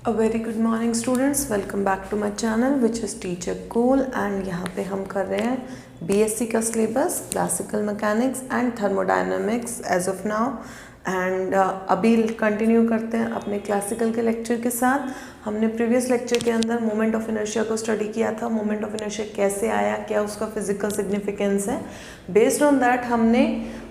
A very good morning students, welcome back to my channel which is Teacher Cool and यहाँ पे हम कर रहे हैं BSc का syllabus classical mechanics and thermodynamics as of now and अभी continue करते हैं अपने क्लासिकल के लेक्चर के साथ। हमने प्रीवियस लेक्चर के अंदर मोमेंट ऑफ इनर्शिया को स्टडी किया था, मोमेंट ऑफ इनर्शिया कैसे आया, क्या उसका फिजिकल सिग्निफिकेंस है। बेस्ड ऑन दैट हमने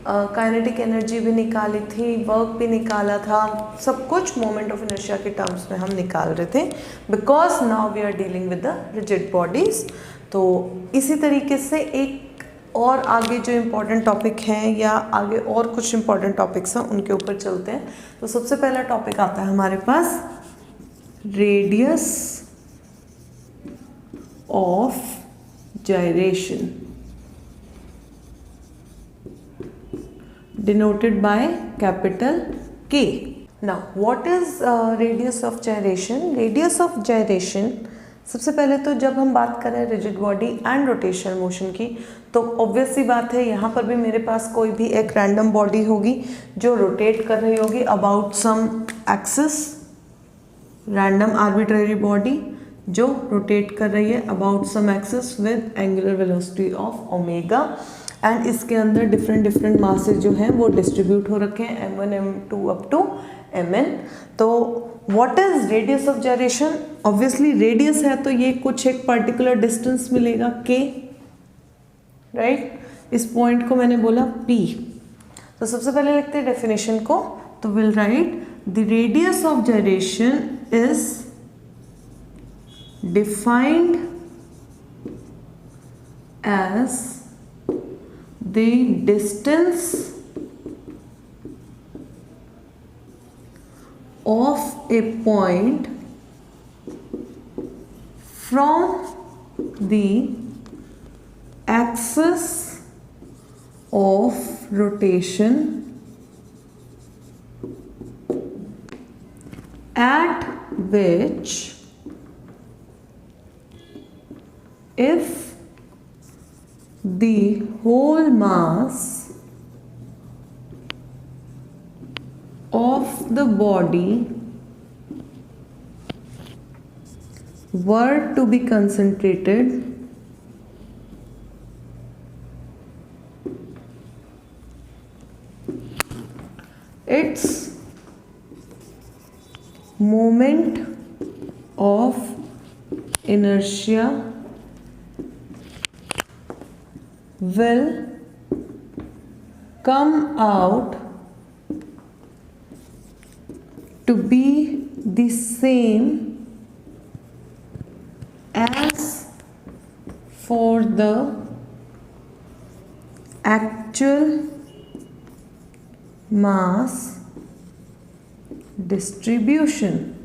काइनेटिक एनर्जी भी निकाली थी, वर्क भी निकाला था, सब कुछ मोमेंट ऑफ इनर्शिया के टर्म्स में हम निकाल रहे थे because now we are dealing with the rigid bodies. तो इसी तरीके से एक और आगे जो इम्पोर्टेंट टॉपिक हैं या आगे और कुछ इम्पोर्टेंट टॉपिक्स हैं उनके ऊपर चलते हैं। तो सबसे पहला टॉपिक आता है हमारे पास radius of gyration denoted by capital K. Now what is radius of gyration? Radius of gyration सबसे पहले तो जब हम बात करें rigid body and rotational motion की तो ऑब्वियस सी बात है यहाँ पर भी मेरे पास कोई भी एक रैंडम बॉडी होगी जो रोटेट कर रही होगी about some axis, random arbitrary body जो रोटेट कर रही है about some axis with angular velocity of omega and इसके अंदर डिफरेंट मासेस जो हैं वो डिस्ट्रीब्यूट हो रखे हैं m1 m2 up to mn। तो what is radius of gyration? Obviously radius है तो ये कुछ एक पर्टिकुलर डिस्टेंस मिलेगा k, राइट? इस पॉइंट को मैंने बोला p। तो सबसे पहले लिखते हैं डेफिनेशन को, तो we'll write the radius of gyration is defined as the distance of a point from the axis of rotation at which if the whole mass of the body were to be concentrated its moment of inertia will come out to be the same as for the actual mass distribution.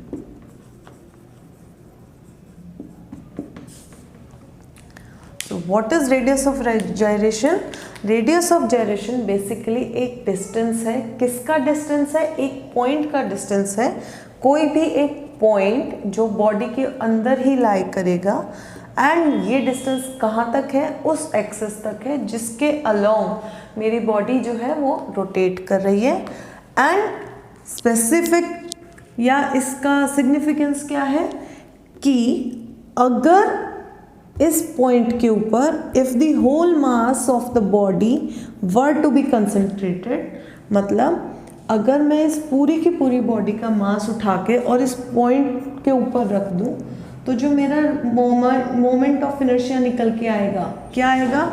So what is radius of gyration? Radius of gyration basically एक distance है। किसका distance है? एक point का distance है। कोई भी एक पॉइंट जो बॉडी के अंदर ही लाई करेगा एंड ये डिस्टेंस कहाँ तक है? उस एक्सिस तक है जिसके अलोंग मेरी बॉडी जो है वो रोटेट कर रही है। एंड स्पेसिफिक या इसका सिग्निफिकेंस क्या है कि अगर इस पॉइंट के ऊपर if the whole mass of the body were to be concentrated, मतलब अगर मैं इस पूरी की पूरी बॉडी का मास उठा के और इस पॉइंट के ऊपर रख दूं तो जो मेरा मोमेंट ऑफ इनर्शिया निकल के आएगा, क्या आएगा?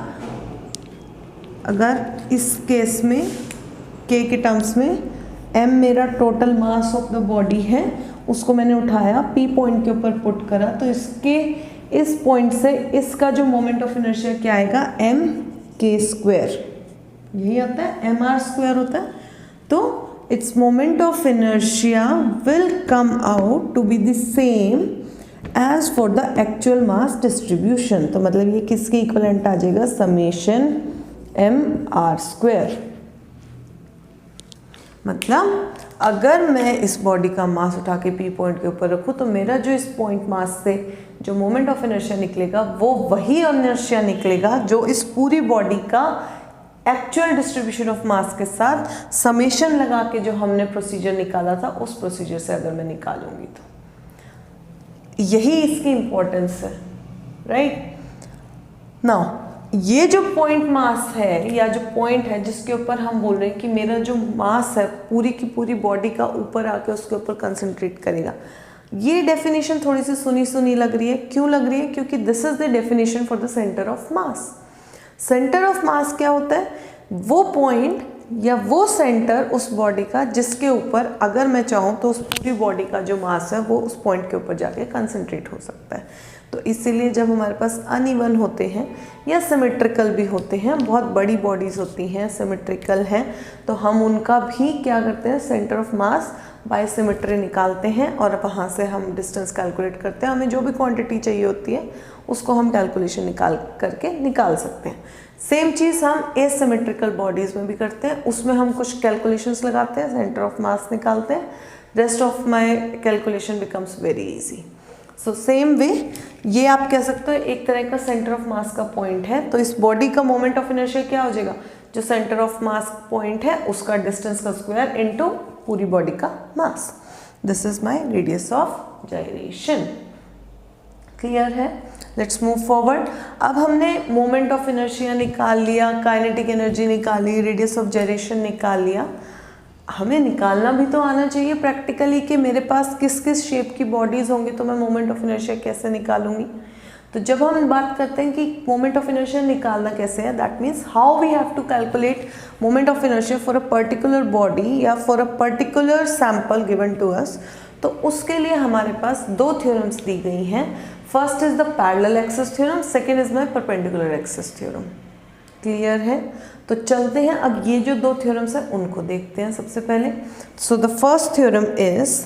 अगर इस केस में k के टर्म्स में m मेरा total mass of the body है, उसको मैंने उठाया p पॉइंट के ऊपर पुट करा तो इसके इस पॉइंट से इसका जो मोमेंट ऑफ इनर्शिया क्या आएगा? m k स्क्वायर, यही आता है, mr स्क्वायर होता है। तो it's moment of inertia will come out to be the same as for the actual mass distribution. तो मतलब ये किसके इक्वलेंट आ जाएगा? Summation mr square. मतलब अगर मैं इस बॉडी का मास उठा के पी पॉइंट के ऊपर रखूँ तो मेरा जो इस पॉइंट मास से जो मोमेंट ऑफ इनर्शिया निकलेगा वो वही इनर्शिया निकलेगा जो इस पूरी बॉडी का एक्चुअल डिस्ट्रीब्यूशन ऑफ मास के साथ समेशन लगा के जो हमने प्रोसीजर निकाला था उस प्रोसीजर से अगर मैं निकालूंगी यही इसकी इम्पोर्टेंस है, राइट। नाउ ये जो पॉइंट मास है या जो पॉइंट है जिसके ऊपर हम बोल रहे हैं कि मेरा जो मास है पूरी की पूरी बॉडी का ऊपर आके उसके ऊपर कंसंट्रेट करेगा, ये डेफिनेशन थोड़ी सी सुनी सुनी लग रही है। क्यों लग रही है? क्योंकि this is the definition for the centre of mass. Centre of mass क्या होता है? वो पॉइंट या वो सेंटर उस बॉडी का जिसके ऊपर अगर मैं चाहूँ तो उस पूरी बॉडी का जो मास है वो उस पॉइंट के ऊपर जाके कंसंट्रेट हो सकता है। तो इसीलिए जब हमारे पास अनइवन होते हैं या सिमेट्रिकल भी होते हैं, बहुत बड़ी बॉडीज़ होती हैं, सिमेट्रिकल हैं, तो हम उनका भी क्या करते हैं, centre of mass by symmetry निकालते हैं और वहाँ से हम डिस्टेंस कैलकुलेट करते हैं। हमें जो भी क्वांटिटी चाहिए होती है उसको हम कैलकुलेशन निकाल सकते हैं। सेम चीज़ हम एसिमेट्रिकल बॉडीज़ में भी करते हैं, उसमें हम कुछ कैलकुलेशंस लगाते हैं, सेंटर ऑफ मास निकालते हैं, rest of my calculation becomes very easy. So same way ये आप कह सकते हो एक तरह का सेंटर ऑफ मास का पॉइंट है। तो इस बॉडी का मोमेंट ऑफ इनर्शिया क्या हो जाएगा? जो सेंटर ऑफ मास पॉइंट है उसका डिस्टेंस का स्क्वायर इनटू पूरी बॉडी का mass. This is my radius of gyration. Clear है? Let's move forward. अब हमने मोमेंट ऑफ इनर्शिया निकाल लिया, काइनेटिक एनर्जी निकाली, रेडियस ऑफ जाइरेशन निकाल लिया। हमें निकालना भी तो आना चाहिए प्रैक्टिकली कि मेरे पास किस किस शेप की बॉडीज़ होंगी तो मैं मोमेंट ऑफ इनर्शिया कैसे निकालूंगी। तो जब हम बात करते हैं कि मोमेंट ऑफ इनर्शिया निकालना कैसे है, that means how we have to calculate moment of inertia for a particular body या for a particular sample given to us. तो उसके लिए हमारे पास दो थ्योरम्स दी गई हैं। First is the parallel axis theorem, second is my perpendicular axis theorem. Clear है? तो चलते हैं अब ये जो दो थ्योरम्स हैं उनको देखते हैं सबसे पहले। So the first theorem is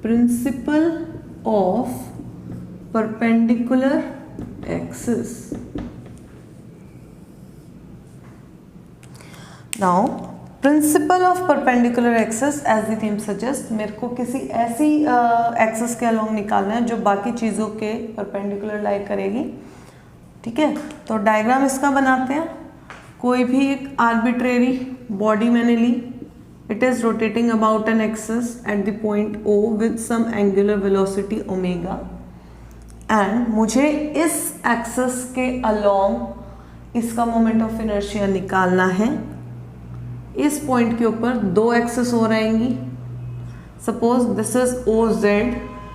principle of perpendicular axis. Now principle of perpendicular axis as the name suggest, मेरे को किसी ऐसी एक्सिस के अलोंग निकालना है जो बाकी चीज़ों के परपेंडिकुलर लाई करेगी। ठीक है, तो डायग्राम इसका बनाते हैं। कोई भी एक आर्बिट्रेरी बॉडी मैंने ली, it is rotating about an axis at the point O with some angular velocity omega, and मुझे इस एक्सिस के अलोंग इसका मोमेंट ऑफ इनर्शिया निकालना है। इस पॉइंट के ऊपर दो एक्सिस हो रहेंगी। सपोज दिस इज OZ,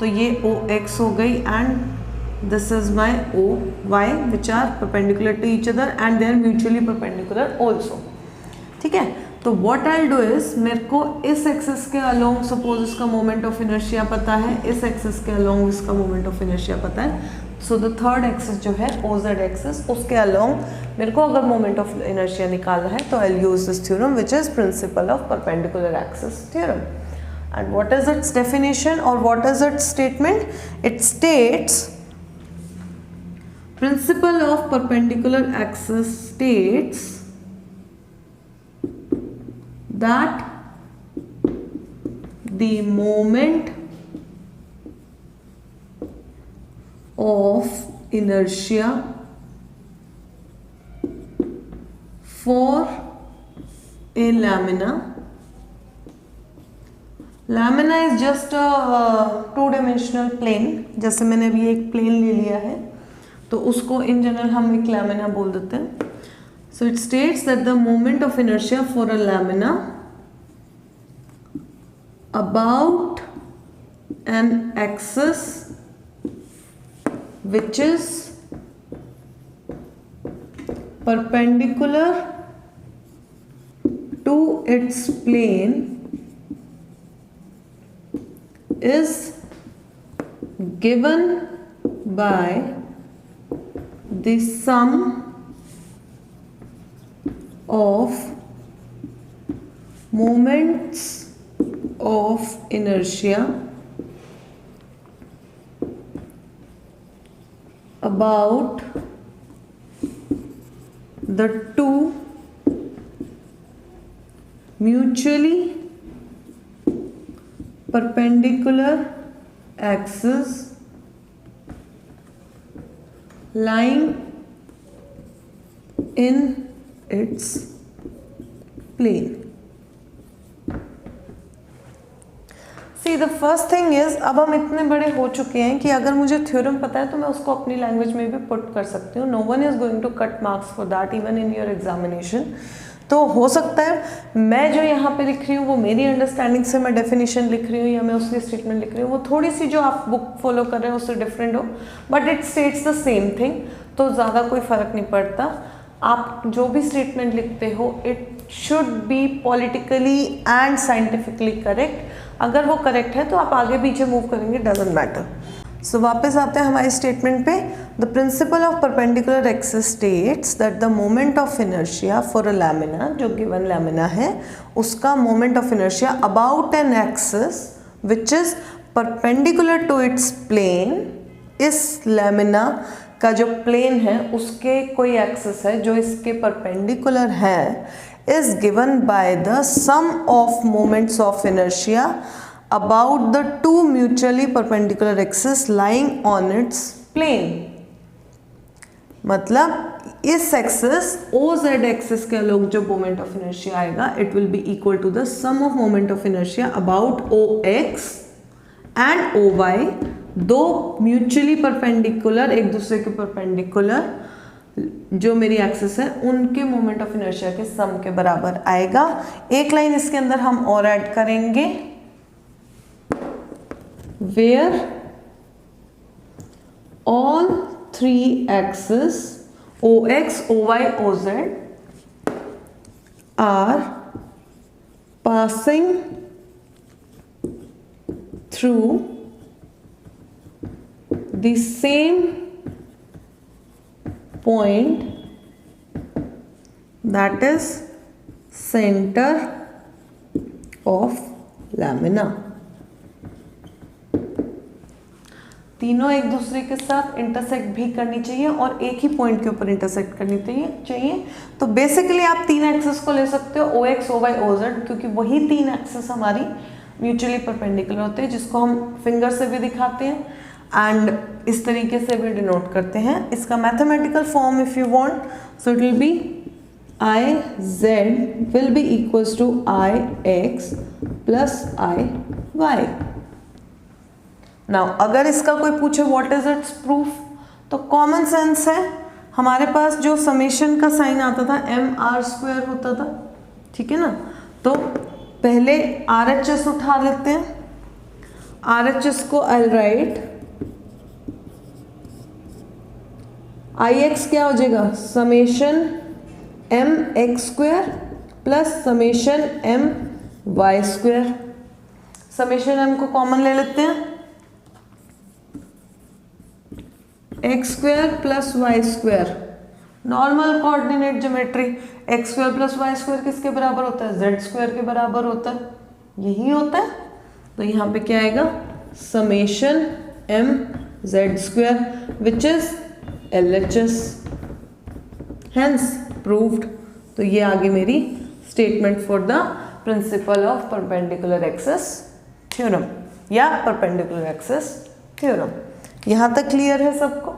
तो ये OX हो गई, and this is my OY which are perpendicular to each other and they are mutually perpendicular also. ठीक है, तो व्हाट आई डू इज, मेरे को इस एक्सिस के अलोंग सपोज इसका मोमेंट ऑफ इनर्शिया पता है, इस एक्सिस के अलोंग इसका मोमेंट ऑफ इनर्शिया पता है। सो द थर्ड एक्सिस जो है OZ एक्सिस, उसके अलोंग मेरे को अगर मोमेंट ऑफ इनर्शिया निकालना है तो I will use this theorem which is principle of perpendicular axis theorem. And what is its definition और what is its statement? It states principle of perpendicular axis states that the moment of inertia for a lamina is just a two-dimensional plane। जैसे मैंने अभी एक plane ले लिया है तो उसको इन जनरल हम एक लैमिना बोल देते हैं। So it states that the moment of inertia for a lamina about an axis which is perpendicular to its plane is given by the sum of moments of inertia about the two mutually perpendicular axes lying in its plane। See the first thing is, अब हम इतने बड़े हो चुके हैं कि अगर मुझे थ्योरम पता है तो मैं उसको अपनी लैंग्वेज में भी पुट कर सकती हूँ. No one is going to cut marks for that even in your examination. तो हो सकता है मैं जो यहाँ पे लिख रही हूँ वो मेरी अंडरस्टैंडिंग से मैं डेफिनेशन लिख रही हूँ या मैं उसकी स्टेटमेंट लिख रही हूँ, वो थोड़ी सी जो आप बुक फॉलो कर रहे हो उससे डिफरेंट हो, but it states the same thing. तो ज़्यादा कोई फ़र्क नहीं पड़ता. आप जो भी स्टेटमेंट लिखते हो it should be politically and scientifically correct. अगर वो करेक्ट है तो आप आगे पीछे मूव करेंगे, डजेंट मैटर. सो वापस आते हैं हमारी स्टेटमेंट पे. The principle of perpendicular axis states that the moment of inertia for a lamina, जो गिवन लैमिना है उसका moment of inertia about an axis which is perpendicular to its plane. इस lamina का जो प्लेन है उसके कोई एक्सिस है जो इसके परपेंडिकुलर है, is given by the sum of moments of inertia about the two mutually perpendicular axes lying on its plane. मतलब इस एक्सिस OZ एक्सिस के अलग जो मोमेंट ऑफ इनर्शिया आएगा it will be equal to the sum of moment of inertia about OX and OY, दो mutually perpendicular, एक दूसरे के परपेंडिकुलर जो मेरी एक्सिस है उनके मोमेंट ऑफ इनर्शिया के सम के बराबर आएगा. एक लाइन इसके अंदर हम और ऐड करेंगे, where all three axis OX, OY, OZ are passing through the same point, that is center of lamina. तीनों एक दूसरे के साथ इंटरसेक्ट भी करनी चाहिए और एक ही पॉइंट के ऊपर इंटरसेक्ट करनी चाहिए. तो बेसिकली आप तीन एक्सिस को ले सकते हो OX, OY, OZ, क्योंकि वही तीन एक्सिस हमारी म्यूचुअली परपेंडिकुलर होते हैं, जिसको हम फिंगर से भी दिखाते हैं एंड इस तरीके से भी डिनोट करते हैं. इसका mathematical form if you want, so it will be IZ will be equals to IX plus IY. Now अगर इसका कोई पूछे व्हाट इज इट्स प्रूफ, तो कॉमन सेंस है. हमारे पास जो समेशन का साइन आता था MR² होता था, ठीक है ना. तो पहले RHS उठा लेते हैं. RHS को आई राइट IX क्या हो जाएगा, summation MX² plus summation MY². Summation M को कॉमन ले लेते हैं, x² plus y². Normal coordinate geometry, x² plus y² किसके बराबर होता है, z² के बराबर होता है, यही होता है. तो यहाँ पे क्या आएगा, summation MZ² which is LHS, hence proved. तो ये आगे मेरी statement for the principle of perpendicular axis theorem या परपेंडिकुलर एक्सिस थ्योरम. यहाँ तक क्लियर है सबको.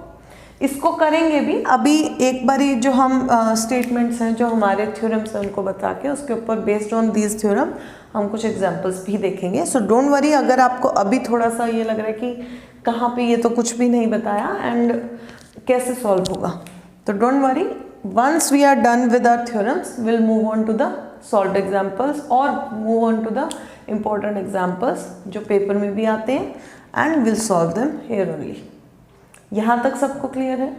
इसको करेंगे भी अभी एक बारी, जो हम स्टेटमेंट्स हैं जो हमारे थ्योरम्स हैं उनको बता के उसके ऊपर बेस्ड ऑन दीज थ्योरम हम कुछ एग्जांपल्स भी देखेंगे. सो डोंट वरी अगर आपको अभी थोड़ा सा ये लग रहा है कि कहाँ पे ये तो कुछ भी नहीं बताया एंड कैसे सॉल्व होगा, तो don't worry. Once we are done with our theorems will move on to the solved examples और move on to the important examples जो पेपर में भी आते हैं and will solve them here only. यहाँ तक सबको क्लियर है.